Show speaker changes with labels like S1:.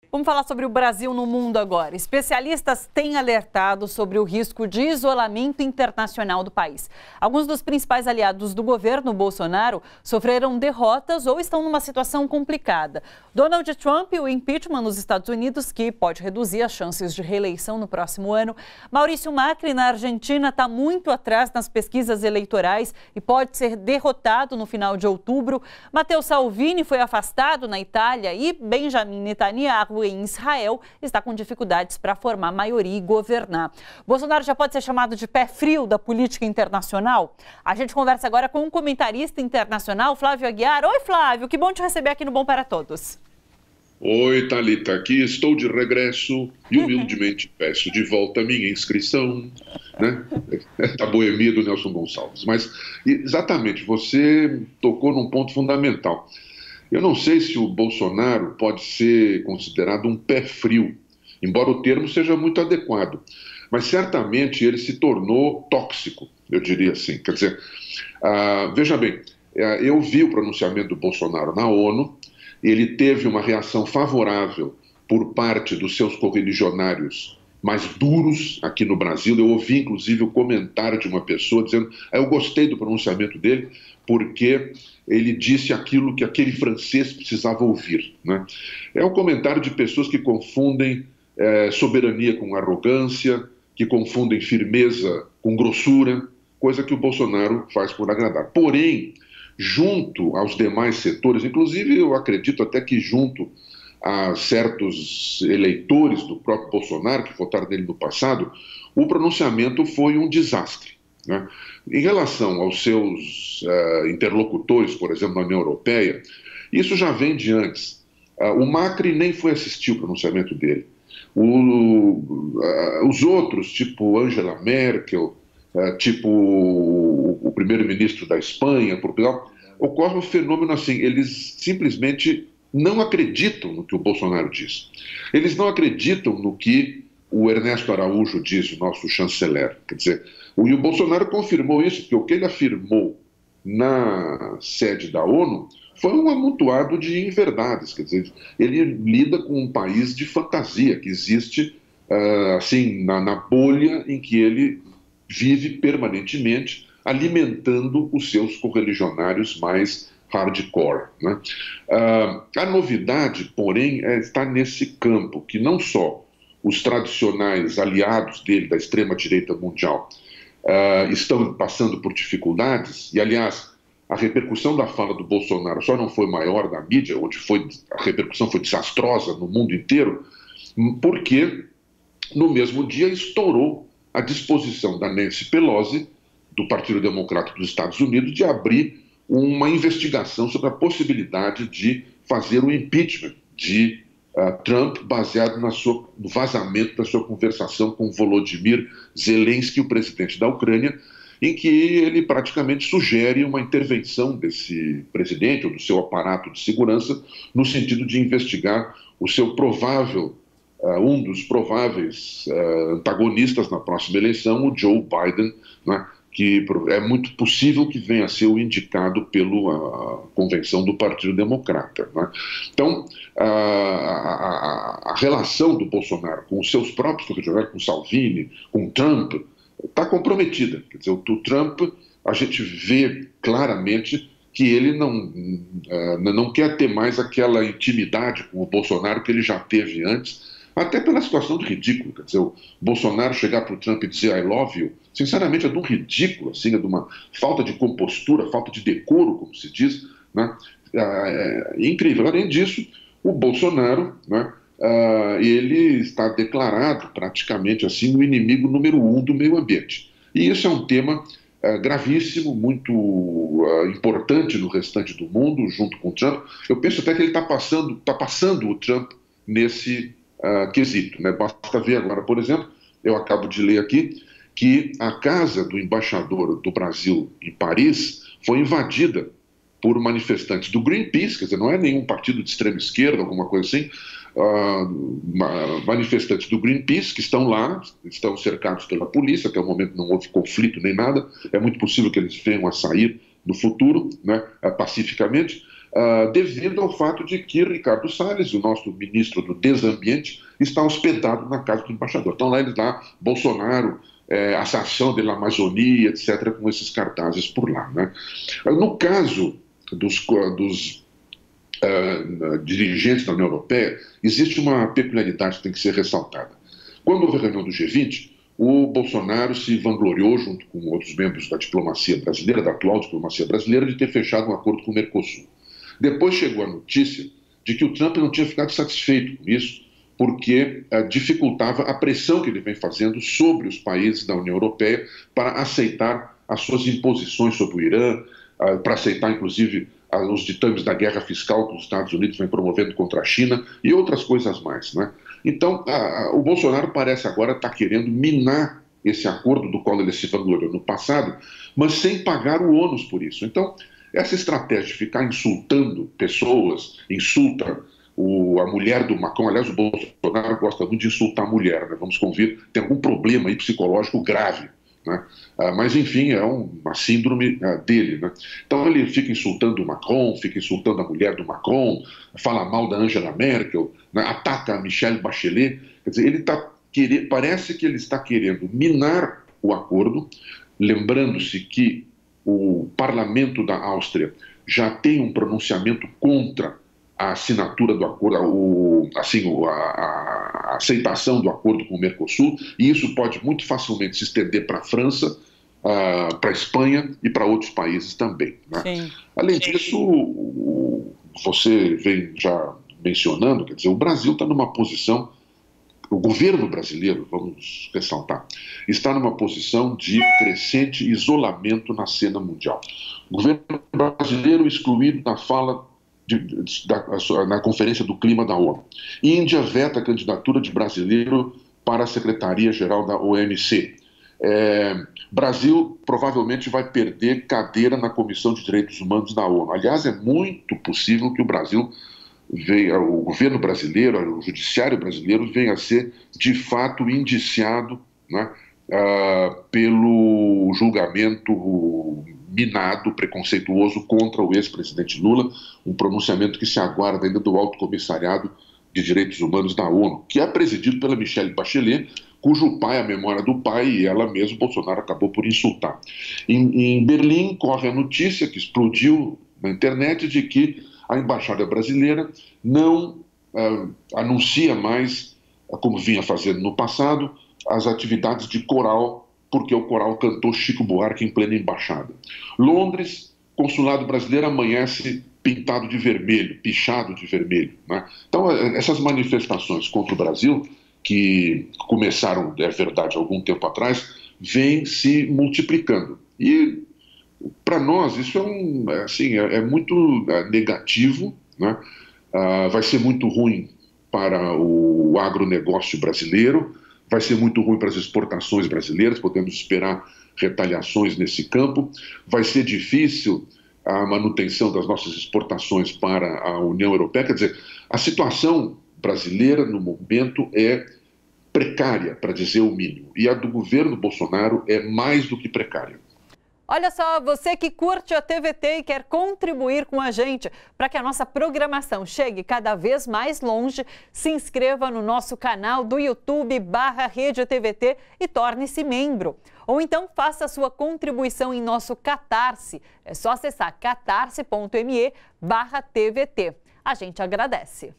S1: Vamos falar sobre o Brasil no mundo agora. Especialistas têm alertado sobre o risco de isolamento internacional do país. Alguns dos principais aliados do governo Bolsonaro sofreram derrotas ou estão numa situação complicada. Donald Trump e o impeachment nos Estados Unidos, que pode reduzir as chances de reeleição no próximo ano. Maurício Macri, na Argentina, está muito atrás nas pesquisas eleitorais e pode ser derrotado no final de outubro. Matteo Salvini foi afastado na Itália e Benjamin Netanyahu, em Israel, está com dificuldades para formar maioria e governar. Bolsonaro já pode ser chamado de pé frio da política internacional? A gente conversa agora com um comentarista internacional, Flávio Aguiar. Oi, Flávio, que bom te receber aqui no Bom para Todos.
S2: Oi, Thalita, aqui estou de regresso e humildemente peço de volta a minha inscrição, né? Da boemia do Nelson Gonçalves. Mas, exatamente, você tocou num ponto fundamental. Eu não sei se o Bolsonaro pode ser considerado um pé frio, embora o termo seja muito adequado, mas certamente ele se tornou tóxico, eu diria assim. Quer dizer, veja bem, eu vi o pronunciamento do Bolsonaro na ONU, ele teve uma reação favorável por parte dos seus correligionários mais duros aqui no Brasil. Eu ouvi, inclusive, o comentário de uma pessoa dizendo: eu gostei do pronunciamento dele porque ele disse aquilo que aquele francês precisava ouvir, né? É um comentário de pessoas que confundem soberania com arrogância, que confundem firmeza com grossura, coisa que o Bolsonaro faz por agradar. Porém, junto aos demais setores, inclusive eu acredito até que junto a certos eleitores do próprio Bolsonaro, que votaram nele no passado, o pronunciamento foi um desastre, né? Em relação aos seus interlocutores, por exemplo, na União Europeia, isso já vem de antes. O Macri nem foi assistir o pronunciamento dele. Os outros, tipo Angela Merkel, tipo o primeiro-ministro da Espanha, Portugal, ocorre um fenômeno assim: eles simplesmente não acreditam no que o Bolsonaro diz. Eles não acreditam no que o Ernesto Araújo diz, o nosso chanceler. Quer dizer, e o Bolsonaro confirmou isso, porque o que ele afirmou na sede da ONU foi um amontoado de inverdades. Quer dizer, ele lida com um país de fantasia que existe assim, na bolha em que ele vive permanentemente, alimentando os seus correligionários mais hardcore, né? A novidade, porém, está nesse campo, que não só os tradicionais aliados dele, da extrema-direita mundial, estão passando por dificuldades, e, aliás, a repercussão da fala do Bolsonaro só não foi maior na mídia, onde a repercussão foi desastrosa no mundo inteiro, porque no mesmo dia estourou a disposição da Nancy Pelosi, do Partido Democrata dos Estados Unidos, de abrir uma investigação sobre a possibilidade de fazer o impeachment de Trump, baseado no vazamento da sua conversação com Volodymyr Zelensky, o presidente da Ucrânia, em que ele praticamente sugere uma intervenção desse presidente ou do seu aparato de segurança no sentido de investigar o seu um dos prováveis antagonistas na próxima eleição, o Joe Biden, né, que é muito possível que venha a ser o indicado pela convenção do Partido Democrata, né? Então, a relação do Bolsonaro com os seus próprios correligionários, com Salvini, com Trump, está comprometida. Quer dizer, o Trump, a gente vê claramente que ele não quer ter mais aquela intimidade com o Bolsonaro que ele já teve antes, até pela situação do ridículo. Quer dizer, o Bolsonaro chegar para o Trump e dizer I love you, sinceramente é de um ridículo, assim, é de uma falta de compostura, falta de decoro, como se diz, né? É incrível. Além disso, o Bolsonaro, né, ele está declarado praticamente assim o inimigo número 1 do meio ambiente. E isso é um tema gravíssimo, muito importante no restante do mundo, junto com o Trump. Eu penso até que ele está passando o Trump nesse quesito, né? Basta ver agora, por exemplo, eu acabo de ler aqui que a casa do embaixador do Brasil em Paris foi invadida por manifestantes do Greenpeace, quer dizer, não é nenhum partido de extrema esquerda, alguma coisa assim, manifestantes do Greenpeace que estão lá, estão cercados pela polícia. Até o momento não houve conflito nem nada, é muito possível que eles venham a sair no futuro, né, pacificamente, devido ao fato de que Ricardo Salles, o nosso ministro do Desambiente, está hospedado na casa do embaixador. Então lá Bolsonaro, Assação de la Amazônia, etc., com esses cartazes por lá, né? No caso dos dirigentes da União Europeia, existe uma peculiaridade que tem que ser ressaltada. Quando houve a reunião do G20, o Bolsonaro se vangloriou, junto com outros membros da diplomacia brasileira, da atual diplomacia brasileira, de ter fechado um acordo com o Mercosul. Depois chegou a notícia de que o Trump não tinha ficado satisfeito com isso, porque dificultava a pressão que ele vem fazendo sobre os países da União Europeia para aceitar as suas imposições sobre o Irã, para aceitar, inclusive, os ditames da guerra fiscal que os Estados Unidos vem promovendo contra a China e outras coisas mais, né? Então, o Bolsonaro parece agora estar querendo minar esse acordo do qual ele se vangloriou no passado, mas sem pagar o ônus por isso. Então, essa estratégia de ficar insultando pessoas, insulta a mulher do Macron. Aliás, o Bolsonaro gosta muito de insultar a mulher, né? Vamos convir, tem algum problema aí psicológico grave, né? Mas, enfim, é uma síndrome dele, né? Então ele fica insultando o Macron, fica insultando a mulher do Macron, fala mal da Angela Merkel, né? Ataca a Michelle Bachelet. Quer dizer, parece que ele está querendo minar o acordo, lembrando-se que o parlamento da Áustria já tem um pronunciamento contra a assinatura do acordo, a aceitação do acordo com o Mercosul, e isso pode muito facilmente se estender para a França, para a Espanha e para outros países também, né? Além disso, você vem já mencionando, quer dizer, o Brasil está numa posição, o governo brasileiro, vamos ressaltar, está numa posição de crescente isolamento na cena mundial. O governo brasileiro excluído da fala na Conferência do Clima da ONU. Índia veta a candidatura de brasileiro para a Secretaria-Geral da OMC. Brasil provavelmente vai perder cadeira na Comissão de Direitos Humanos da ONU. Aliás, é muito possível que o governo brasileiro, o judiciário brasileiro, venha a ser, de fato, indiciado, né, pelo julgamento minado, preconceituoso contra o ex-presidente Lula, um pronunciamento que se aguarda ainda do Alto Comissariado de Direitos Humanos da ONU, que é presidido pela Michelle Bachelet, cujo pai, a memória do pai, e ela mesma, Bolsonaro acabou por insultar. Em Berlim, corre a notícia que explodiu na internet de que a embaixada brasileira não anuncia mais, como vinha fazendo no passado, as atividades de coral, porque o coral cantou Chico Buarque em plena embaixada. Londres, consulado brasileiro amanhece pintado de vermelho, pichado de vermelho, né? Então, essas manifestações contra o Brasil, que começaram, é verdade, há algum tempo atrás, vêm se multiplicando. E, para nós, isso é muito negativo, né? Vai ser muito ruim para o agronegócio brasileiro, vai ser muito ruim para as exportações brasileiras, podemos esperar retaliações nesse campo, vai ser difícil a manutenção das nossas exportações para a União Europeia. Quer dizer, a situação brasileira no momento é precária, para dizer o mínimo, e a do governo Bolsonaro é mais do que precária.
S1: Olha só, você que curte a TVT e quer contribuir com a gente para que a nossa programação chegue cada vez mais longe, se inscreva no nosso canal do YouTube /Rede TVT e torne-se membro. Ou então faça a sua contribuição em nosso Catarse. É só acessar catarse.me/TVT. A gente agradece.